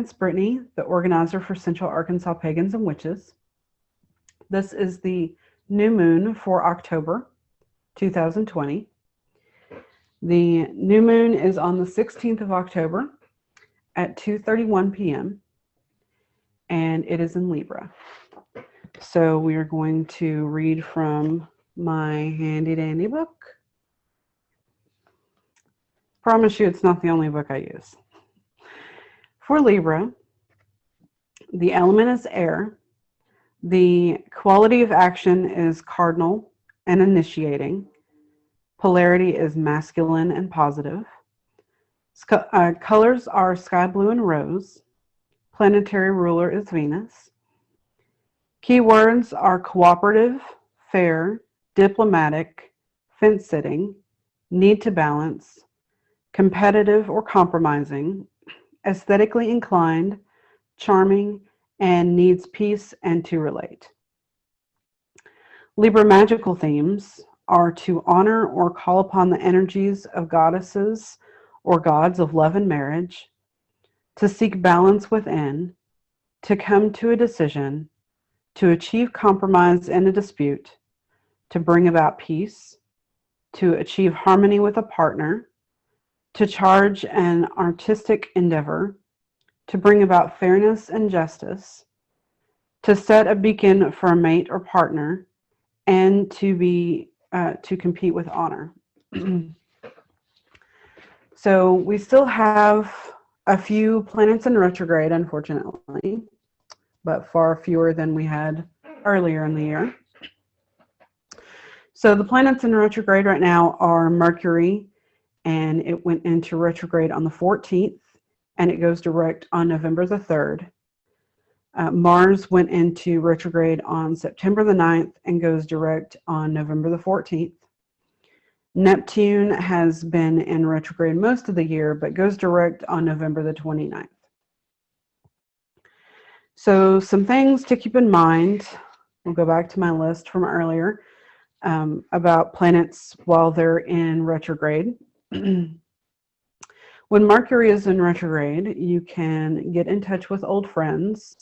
It's Brittany, the organizer for Central Arkansas Pagans and Witches. This is the new moon for October 2020. The new moon is on the 16th of October at 2:31 p.m. and it is in Libra. So we are going to read from my handy dandy book. Promise you it's not the only book I use. For Libra, the element is air. The quality of action is cardinal and initiating. Polarity is masculine and positive. Colors are sky blue and rose. Planetary ruler is Venus. Keywords are cooperative, fair, diplomatic, fence-sitting, need to balance, competitive or compromising, aesthetically inclined, charming, and needs peace and to relate. Libra magical themes are to honor or call upon the energies of goddesses or gods of love and marriage, to seek balance within, to come to a decision, to achieve compromise in a dispute, to bring about peace, to achieve harmony with a partner, to charge an artistic endeavor, to bring about fairness and justice, to set a beacon for a mate or partner, and to compete with honor. So we still have a few planets in retrograde, unfortunately, but far fewer than we had earlier in the year. So the planets in retrograde right now are Mercury, and it went into retrograde on the 14th, and it goes direct on November the 3rd. Mars went into retrograde on September the 9th and goes direct on November the 14th. Neptune has been in retrograde most of the year, but goes direct on November the 29th. So some things to keep in mind, we'll go back to my list from earlier, about planets while they're in retrograde. When Mercury is in retrograde, you can get in touch with old friends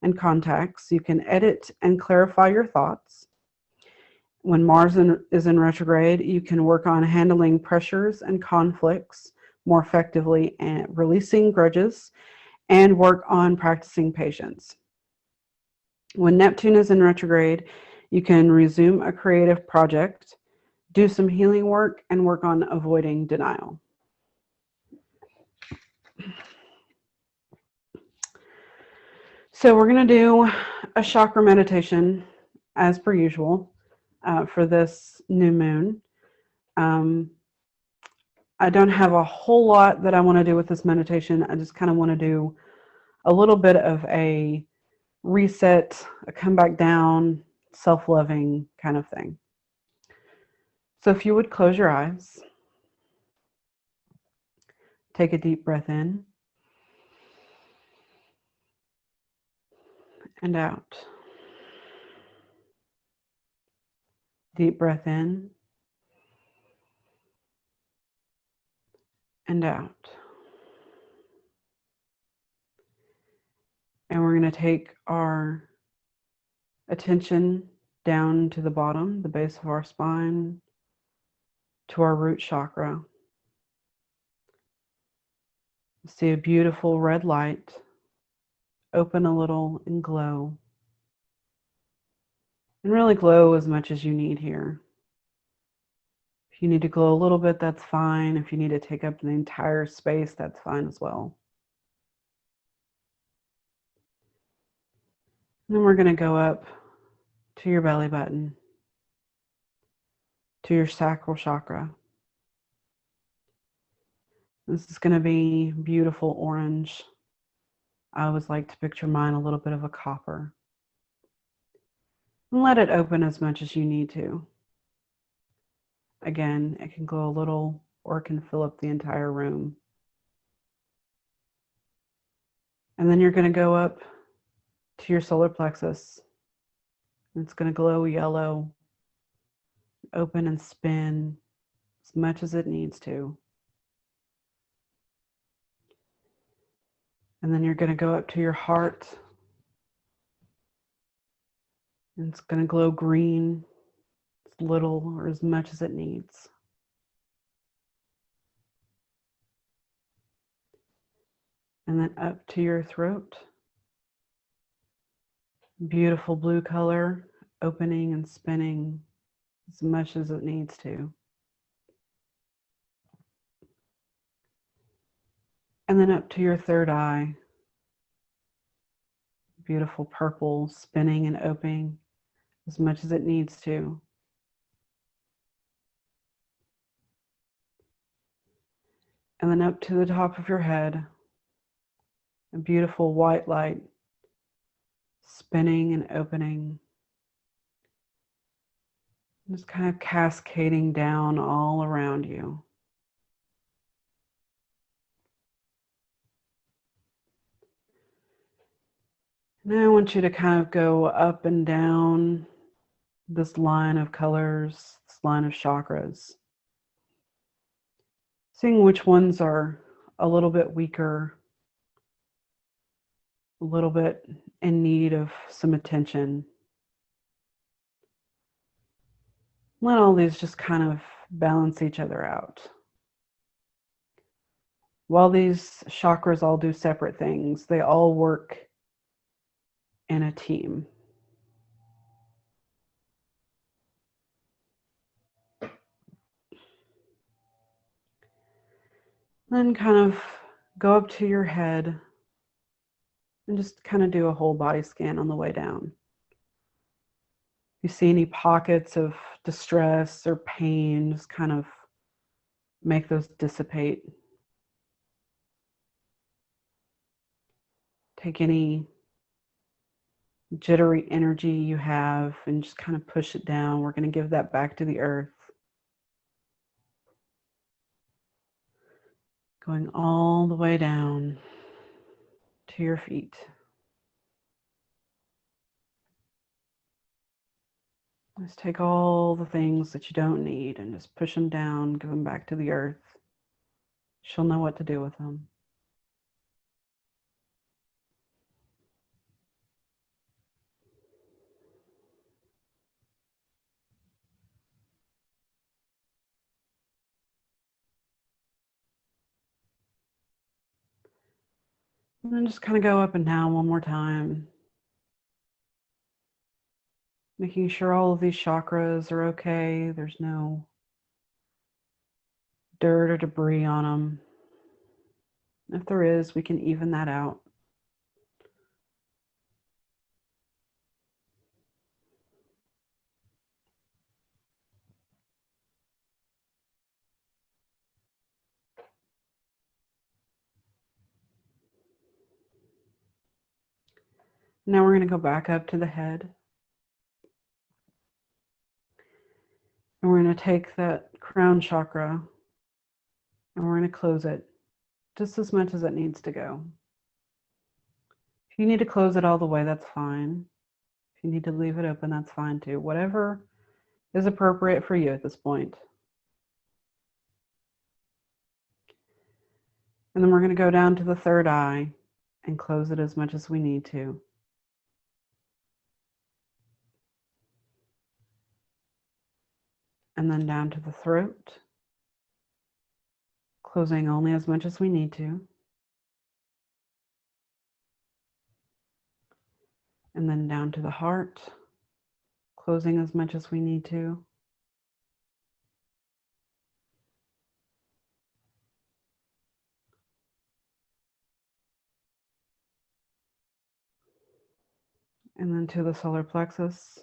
and contacts. You can edit and clarify your thoughts. When Mars is in retrograde, you can work on handling pressures and conflicts more effectively and releasing grudges, and work on practicing patience. When Neptune is in retrograde, you can resume a creative project, do some healing work, and work on avoiding denial. So we're going to do a chakra meditation as per usual for this new moon. I don't have a whole lot that I want to do with this meditation. I just kind of want to do a little bit of a reset, a come back down, self-loving kind of thing. So if you would close your eyes, take a deep breath in and out. Deep breath in and out. And we're going to take our attention down to the bottom, the base of our spine, to our root chakra. See a beautiful red light open a little and glow. And really glow as much as you need here. If you need to glow a little bit, that's fine. If you need to take up the entire space, that's fine as well. And then we're going to go up to your belly button, to your sacral chakra. This is going to be beautiful orange. I always like to picture mine a little bit of a copper. And let it open as much as you need to. Again, it can glow a little or it can fill up the entire room. And then you're going to go up to your solar plexus. It's going to glow yellow, open and spin as much as it needs to. And then you're going to go up to your heart, and it's going to glow green, as little or as much as it needs. And then up to your throat. Beautiful blue color, opening and spinning as much as it needs to. And then up to your third eye. Beautiful purple, spinning and opening as much as it needs to. And then up to the top of your head, a beautiful white light, spinning and opening. Just kind of cascading down all around you. Now I want you to kind of go up and down this line of colors, this line of chakras. Seeing which ones are a little bit weaker, a little bit in need of some attention. Let all these just kind of balance each other out. While these chakras all do separate things, they all work in a team. Then kind of go up to your head and just kind of do a whole body scan on the way down. If you see any pockets of distress or pain, just kind of make those dissipate. Take any jittery energy you have and just kind of push it down. We're going to give that back to the earth. Going all the way down to your feet. Just take all the things that you don't need and just push them down, give them back to the earth. She'll know what to do with them. And then just kind of go up and down one more time. Making sure all of these chakras are okay. There's no dirt or debris on them. If there is, we can even that out. Now we're going to go back up to the head. And we're going to take that crown chakra and we're going to close it just as much as it needs to go. If you need to close it all the way, that's fine. If you need to leave it open, that's fine too. Whatever is appropriate for you at this point. And then we're going to go down to the third eye and close it as much as we need to. And then down to the throat, closing only as much as we need to. And then down to the heart, closing as much as we need to. And then to the solar plexus,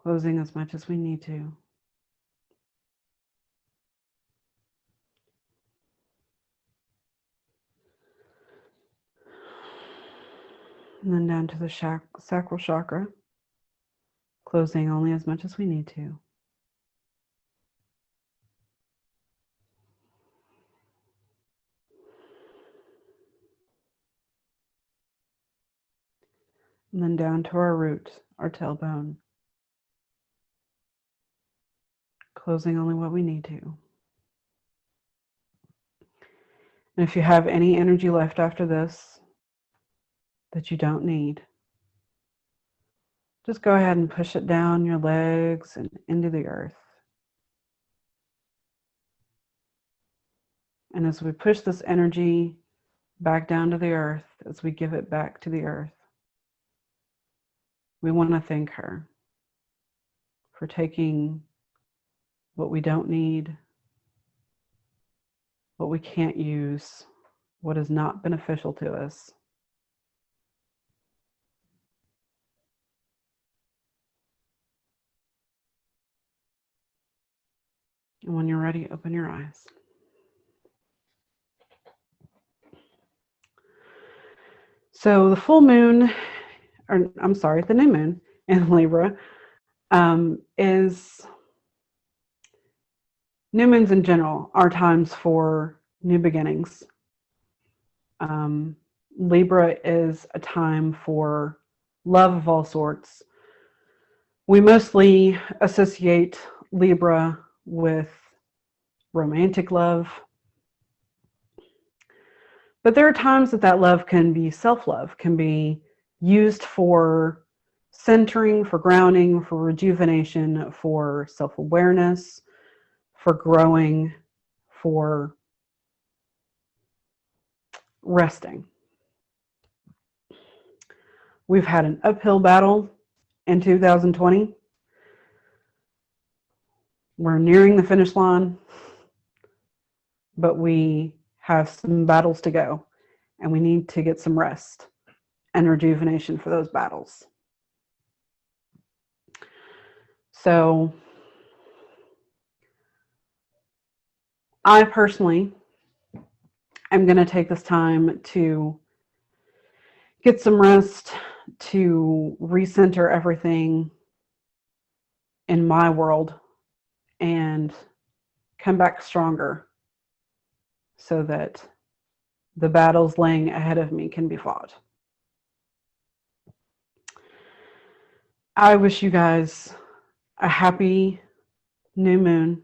closing as much as we need to. And then down to the sacral chakra, closing only as much as we need to. And then down to our root, our tailbone, closing only what we need to. And if you have any energy left after this that you don't need, just go ahead and push it down your legs and into the earth. And as we push this energy back down to the earth, as we give it back to the earth, we want to thank her for taking what we don't need, what we can't use, what is not beneficial to us. And when you're ready, open your eyes. So the full moon, or I'm sorry, the new moon in Libra is, new moons in general are times for new beginnings. Libra is a time for love of all sorts. We mostly associate Libra with romantic love, but there are times that love can be self-love, can be used for centering, for grounding, for rejuvenation, for self-awareness, for growing, for resting. We've had an uphill battle in 2020. We're nearing the finish line, but we have some battles to go, and we need to get some rest and rejuvenation for those battles. So I personally am going to take this time to get some rest, to recenter everything in my world and come back stronger so that the battles laying ahead of me can be fought. I wish you guys a happy new moon.